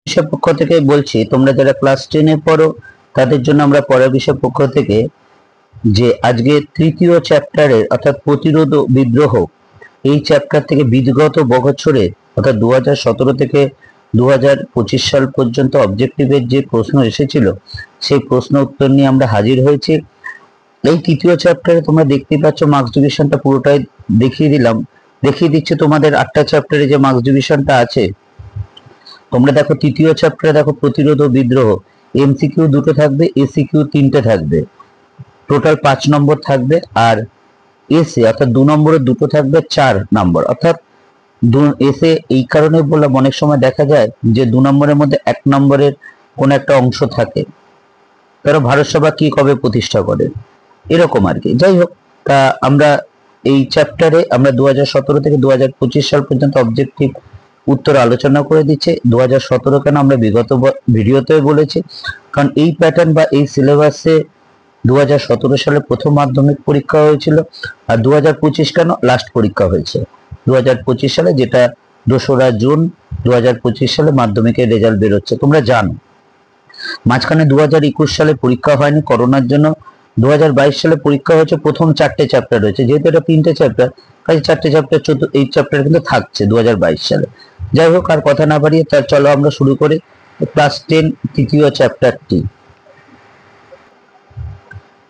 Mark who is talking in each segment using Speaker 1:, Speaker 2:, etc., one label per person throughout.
Speaker 1: বিষয় পক্ষ থেকে বলছি, তোমরা যারা ক্লাস 10-এ পড়ো তাদের জন্য আমরা পড়ার বিষয় পক্ষ থেকে যে আজকে তৃতীয় চ্যাপ্টারের অর্থাৎ প্রতিরোধ ও বিদ্রোহ, এই চ্যাপ্টার থেকে বিগত বছরে অর্থাৎ 2017 থেকে 2025 সাল পর্যন্ত অবজেক্টিভের যে প্রশ্ন এসেছিল সেই প্রশ্ন উত্তর নিয়ে আমরা হাজির হয়েছি। এই তৃতীয় চ্যাপ্টারে তোমরা দেখতেই পাচ্ছ মার্কস ডিভিশনটা পুরোটাই দেখিয়ে দিচ্ছে তোমাদের 8টা চ্যাপ্টারে যে মার্কস ডিভিশনটা আছে। তোমরা দেখো তৃতীয় চ্যাপ্টারে দেখো প্রতিরোধ ও বিদ্রোহ, এমসিকিউ দুটো থাকবে, এসিকিউ 3টে থাকবে, টোটাল 5 নম্বর থাকবে। আর এসে অর্থাৎ 2 নম্বরের দুটো থাকবে 4 নম্বর। অর্থাৎ এসে এই কারণে বললাম অনেক সময় দেখা যায় যে 2 নম্বরের মধ্যে 1 নম্বরের কোন একটা অংশ থাকে, তারা ভারত সভা কি কবে প্রতিষ্ঠা করে, এরকম আর কি। যাই হোক, তা আমরা এই চ্যাপ্টারে আমরা 2017 থেকে 2025 সাল পর্যন্ত অবজেক্টিভ উত্তর আলোচনা করে দিচ্ছে। 2017 কেন আমরা বিগত ভিডিওতে বলেছি, কারণ এই প্যাটার্ন বা এই সিলেবাসে 2017 সালে প্রথম মাধ্যমিক পরীক্ষা হয়েছিল, আর 2025 কেন লাস্ট পরীক্ষা হয়েছে 2025 সালে, যেটা 2রা জুন 2025 সালে মাধ্যমিকের রেজাল্ট বেরোচ্ছে। তোমরা জানো মাঝখানে 2021 সালে পরীক্ষা হয়নি করোনার জন্য, 2022 সালে পরীক্ষা হয়েছে, প্রথম 4টে চ্যাপ্টার রয়েছে, যেহেতু এটা 3টে চ্যাপ্টার তাই 4টে চ্যাপ্টার, এই চ্যাপ্টার কিন্তু থাকছে 2022 সালে। যাই হোক, আর কথা না বাড়িয়ে তার চলো আমরা শুরু করি ক্লাস 10 তৃতীয় চ্যাপ্টারটি।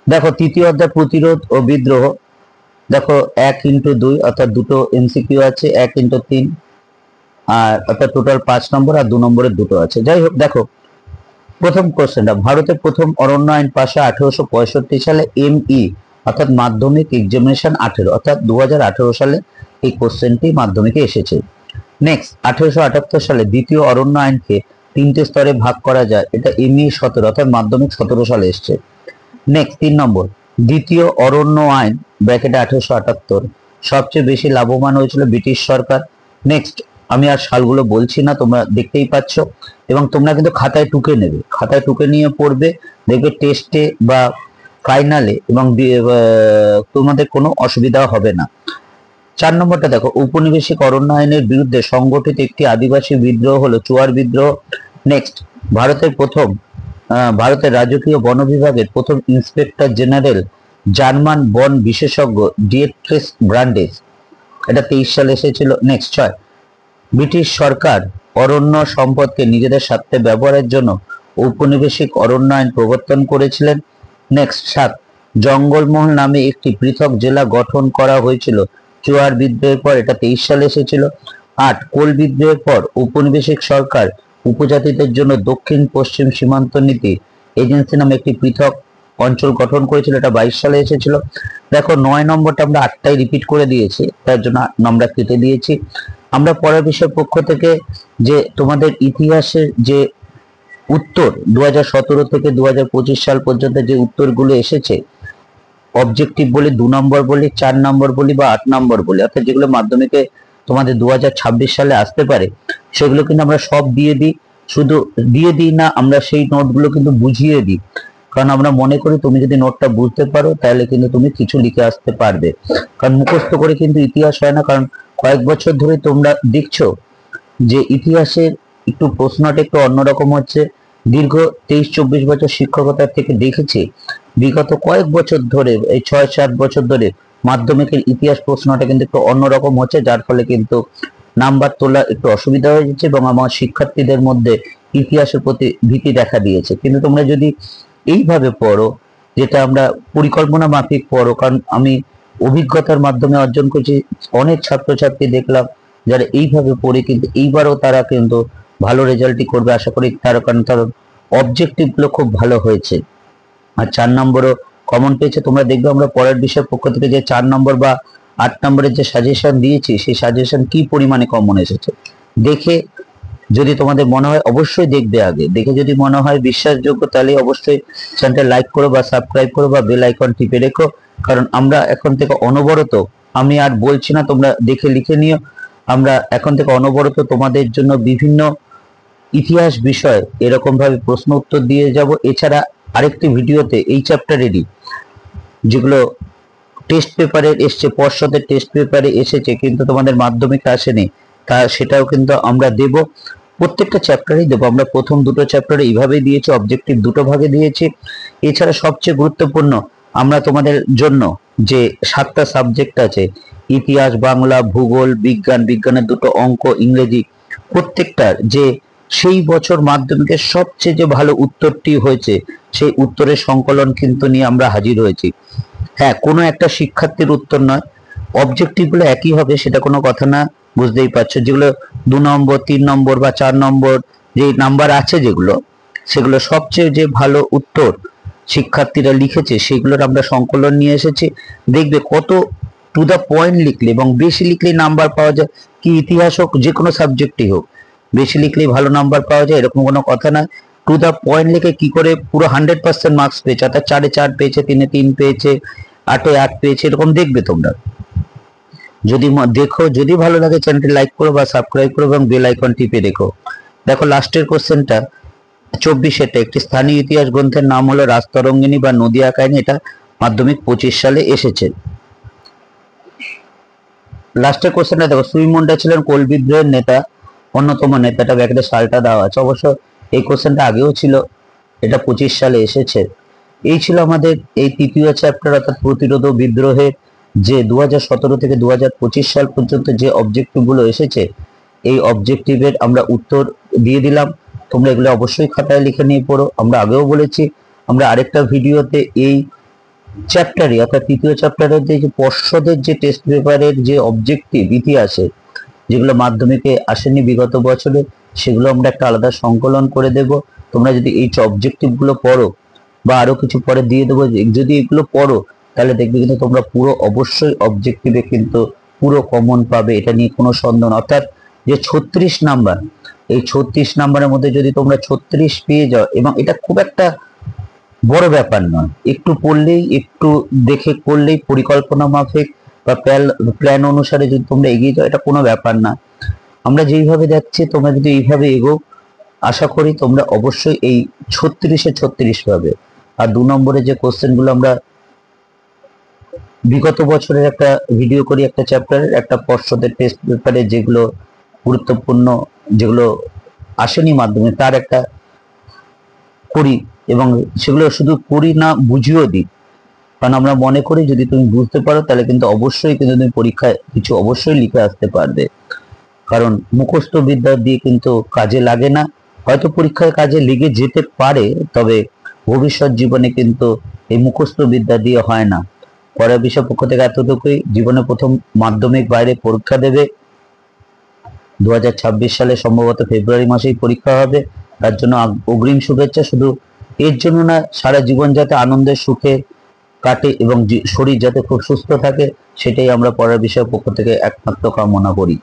Speaker 1: দেখো তৃতীয় অধ্যায় প্রতিরোধ ও বিদ্রোহ। দেখো 1x2 অর্থাৎ দুটো এমসিকিউ আছে, 1x3 আর অর্থাৎ টোটাল 5 নম্বর, আর 2 নম্বরের দুটো আছে। যাই হোক, দেখো প্রথম কোশ্চেনটা, ভারতের প্রথম অরণ্য আইন পাশে 1865 সালে এমই অর্থাৎ মাধ্যমিক এক্সামিনেশন 18 অর্থাৎ 2018 সালে এই কোশ্চেনটি মাধ্যমিকে এসেছে। নেক্সট, 1878 সালে দ্বিতীয় অরণ্য আইনকে 3টে স্তরে ভাগ করা যায়, এটা এমই 17 অর্থাৎ মাধ্যমিক 17 সালে এসছে। নেক্সট 3 নম্বর, দ্বিতীয় অরণ্য আইন ব্র্যাকেটে 1878 সবচেয়ে বেশি লাভবান হয়েছিল ব্রিটিশ সরকার। নেক্সট, আমি আর সালগুলো বলছি না, তোমরা দেখতেই পাচ্ছ, এবং তোমরা কিন্তু খাতায় টুকে নেবে, খাতায় টুকে নিয়ে পড়বে, দেখবে টেস্টে বা ফাইনালে এবং তোমাদের কোনো অসুবিধা হবে না। 4 নম্বরটা দেখো, ঔপনিবেশিক অরণ্য আইনের বিরুদ্ধে সংগঠিত একটি আদিবাসী বিদ্রোহ হলো চুয়ার বিদ্রোহ। নেক্সট, ভারতের রাজকীয় বন বিভাগের প্রথম ইন্সপেক্টর জেনারেল জার্মান বন বিশেষজ্ঞ ডিয়েট্রিস ব্রান্ডেস, এটা 23 সালে এসেছিল। নেক্সট 6, ব্রিটিশ সরকার অরণ্য সম্পদকে নিজেদের স্বার্থে ব্যবহারের জন্য ঔপনিবেশিক অরণ্য আইন প্রবর্তন করেছিলেন। নেক্সট 7, জঙ্গলমহল নামে একটি পৃথক জেলা গঠন করা হয়েছিল চুয়ার বিদ্রোহের পর, এটা 23 সালে এসেছিল। 8, কোল বিদ্রোহের পর ঔপনিবেশিক সরকার উপজাতিদের জন্য দক্ষিণ পশ্চিম সীমান্ত নীতি এজেন্সি নামে একটি পৃথক অঞ্চল গঠন করেছিল, এটা 22 সালে এসেছিল। দেখো 9 নম্বরটা আমরা 8টাই রিপিট করে দিয়েছি, তার জন্য আমরা কেটে দিয়েছি। আমরা পরের বিষয় পক্ষ থেকে যে তোমাদের ইতিহাসের যে উত্তর 2017 থেকে 2025 সাল পর্যন্ত যে উত্তরগুলো এসেছে, অবজেক্টিভ বলি, 2 নম্বর বলি, 4 নম্বর বলি বা 8 নম্বর বলি, অর্থাৎ যেগুলো মাধ্যমিকে তোমাদের 2026 সালে আসতে পারে, সেগুলো কিন্তু আমরা সব দিয়ে দিই। শুধু দিয়ে দিই না, আমরা সেই নোটগুলো কিন্তু বুঝিয়ে দিই, কারণ আমরা মনে করি তুমি যদি নোটটা বুঝতে পারো তাহলে কিন্তু তুমি কিছু লিখে আসতে পারবে। কারণ মুখস্থ করে কিন্তু ইতিহাস হয় না, কারণ কয়েক বছর ধরে তোমরা দেখছো যে ইতিহাসের একটু প্রশ্নটা একটু অন্যরকম হচ্ছে। দীর্ঘ 23-24 বছর শিক্ষকতার থেকে দেখেছি বিগত কয়েক বছর ধরে, এই 6-7 বছর ধরে মাধ্যমিকের ইতিহাস প্রশ্নটা কিন্তু একটু অন্যরকম হচ্ছে, যার ফলে কিন্তু নাম্বার তোলা একটু অসুবিধা হয়ে যাচ্ছে এবং আমার শিক্ষার্থীদের মধ্যে ইতিহাসের প্রতি ভীতি দেখা দিয়েছে। কিন্তু তোমরা যদি এইভাবে পড়ো, যেটা আমরা পরিকল্পনা মাফিক পড়ো, কারণ আমি অভিজ্ঞতার মাধ্যমে অর্জন করছি, অনেক ছাত্রছাত্রী দেখলাম যারা এইভাবে পড়ে কিন্তু এইবারও তারা কিন্তু ভালো রেজাল্টই করবে আশা করি, কারণ অবজেক্টিভ গুলো খুব ভালো হয়েছে। আর 4 নম্বরও কমন পেয়েছে। তোমরা দেখবে আমরা পরের বিষয়ের পক্ষ থেকে যে 4 নম্বর বা 8 নম্বরের যে সাজেশন দিয়েছি, সেই সাজেশন কি পরিমাণে কমন এসেছে দেখে যদি তোমাদের মনে হয়, অবশ্যই দেখবে আগে, দেখে যদি মনে হয় বিশ্বাসযোগ্য তাহলে অবশ্যই চ্যানেলটা লাইক করো বা সাবস্ক্রাইব করো বা বেল আইকন টিপে রেখো। কারণ আমরা এখন থেকে অনবরত, আমি আর বলছি না, তোমরা দেখে লিখে নিও, আমরা এখন থেকে অনবরত তোমাদের জন্য বিভিন্ন ইতিহাস বিষয় এরকম ভাবে প্রশ্ন উত্তর দিয়ে যাব। এছাড়া আরেকটি ভিডিওতে এই চ্যাপ্টারেরই যেগুলো টেস্ট পেপারে এসছে, পর্ষদের টেস্ট পেপারে এসেছে কিন্তু তোমাদের মাধ্যমিকে আসেনি, তা সেটাও কিন্তু আমরা দেব। প্রত্যেকটা চ্যাপ্টারেই দেবো। আমরা প্রথম দুটো চ্যাপ্টারে এইভাবেই দিয়েছি, অবজেক্টিভ দুটো ভাগে দিয়েছি। এছাড়া সবচেয়ে গুরুত্বপূর্ণ আমরা তোমাদের জন্য যে 7টা সাবজেক্ট আছে, ইতিহাস, বাংলা, ভূগোল, বিজ্ঞান, বিজ্ঞানের দুটো অঙ্ক, ইংরেজি, প্রত্যেকটার যে সেই বছর মাধ্যমিকের সবচেয়ে যে ভালো উত্তরটি হয়েছে সেই উত্তরের সংকলন কিন্তু নিয়ে আমরা হাজির হয়েছি। হ্যাঁ, কোনো একটা শিক্ষার্থীর উত্তর নয়, অবজেক্টিভ গুলো একই হবে সেটা কোনো কথা না, বুঝতেই পারছো। যেগুলো 2 নম্বর, 3 নম্বর বা 4 নম্বর যে নাম্বার আছে, যেগুলো সেগুলো সবচেয়ে যে ভালো উত্তর শিক্ষার্থীরা লিখেছে সেগুলোর আমরা সংকলন নিয়ে এসেছি। দেখবে কত টু দা পয়েন্ট লিখলে এবং বেশি লিখলে নাম্বার পাওয়া যায়। কি ইতিহাস হোক, যে কোনো সাবজেক্টই হোক, বেশি লিখলেই ভালো নাম্বার পাওয়া যায় এরকম কোনো কথা না। টু দা পয়েন্ট লিখে কি করে পুরো 100% মার্কস পেয়েছে, অর্থাৎ 4-এ 4 পেয়েছে, 3-এ 3 পেয়েছে, 8-এ 8 পেয়েছে, এরকম দেখবে তোমরা। যদি দেখো, যদি ভালো লাগে চ্যানেলটি লাইক করো বা সাবস্ক্রাইব করো এবং বেল আইকন টিপে রেখো। দেখো লাস্টের কোশ্চেনটা 24-এটা, একটি স্থানীয় ইতিহাস গ্রন্থের নাম হলো রাজতরঙ্গিনী বা নদিয়া কাহিনী। এটা মাধ্যমিক 25 সালে এসেছে। লাস্টের কোশ্চেনটা দেখো, সুই মুন্ডা ছিলেন কোল বিদ্রোহের নেতা, অন্যতম নেতাটা ব্যাকেটে সালটা দেওয়া আছে। অবশ্য এই কোশ্চেনটা আগেও ছিল, এটা 25 সালে এসেছে। এই ছিল আমাদের এই তৃতীয় চ্যাপ্টার, অর্থাৎ প্রতিরোধ ও বিদ্রোহের যে 2017 থেকে 2025 সাল পর্যন্ত যে অবজেক্টিভ গুলো এসেছে, এই অবজেক্টিভের আমরা উত্তর দিয়ে দিলাম। তোমরা এগুলো অবশ্যই খাতায় লিখে নিয়ে পড়ো। আমরা আগেও বলেছি, আমরা আরেকটা ভিডিওতে এই চ্যাপ্টারে অর্থাৎ তৃতীয় চ্যাপ্টারের যে পর্ষদের যে টেস্ট পেপারের যে অবজেক্টিভ ইতিহাসে যেগুলো মাধ্যমিকে আসেনি বিগত বছরে, সেগুলো আমরা একটা আলাদা সংকলন করে দেব। তোমরা যদি এই অবজেক্টিভ গুলো পড়ো বা আরো কিছু পরে দিয়ে দেবো, যদি এগুলো পড়ো তাহলে দেখবে কিন্তু তোমরা পুরো অবশ্যই অবজেক্টিভে কিন্তু পুরো কমন পাবে, এটা নিয়ে কোনো সন্দেহ না। অর্থাৎ যে 36 নাম্বার, এই 36 নাম্বারের মধ্যে যদি তোমরা 36 পেয়ে যাও, এবং এটা খুব একটা বড় ব্যাপার নয়, একটু পড়লেই, একটু দেখে করলেই, পরিকল্পনা মাফিক বা প্ল্যান অনুসারে যদি তোমরা এগিয়ে যাও, এটা কোনো ব্যাপার না। আমরা যেইভাবে যাচ্ছি তোমরা যদি এইভাবে এগো, আশা করি তোমরা অবশ্যই এই 36-এ 36 পাবে। আর 2 নম্বরে যে কোশ্চেন গুলো আমরা বিগত বছরের একটা ভিডিও করি, একটা চ্যাপ্টারের, একটা পর্ষদের টেস্ট পেপারে যেগুলো গুরুত্বপূর্ণ, যেগুলো আসেনি মাধ্যমে, তার একটা করি, এবং সেগুলো শুধু করি না, বুঝিয়েও দিই। কারণ আমরা মনে করি যদি তুমি বুঝতে পারো তাহলে কিন্তু অবশ্যই কিন্তু তুমি পরীক্ষায় কিছু অবশ্যই লিখে আসতে পারবে। কারণ মুখস্থ বিদ্যা দিয়ে কিন্তু কাজে লাগে না, হয়তো পরীক্ষায় কাজে লেগে যেতে পারে, তবে ভবিষ্যৎ জীবনে কিন্তু এই মুখস্থ বিদ্যা দিয়ে হয় না। পরের বিষয় পক্ষ থেকে এতটুকুই। জীবনে প্রথম মাধ্যমিক বাইরে পরীক্ষা দেবে, 2026 সালে সম্ভবত ফেব্রুয়ারি মাসেই পরীক্ষা হবে। তার জন্য অগ্রিম শুভেচ্ছা। শুধু এর জন্য না, সারা জীবন যাতে আনন্দের সুখে কাটে এবং শরীর যাতে খুব সুস্থ থাকে, সেটাই আমরা পরের বিষয় পক্ষ থেকে একমাত্র কামনা করি।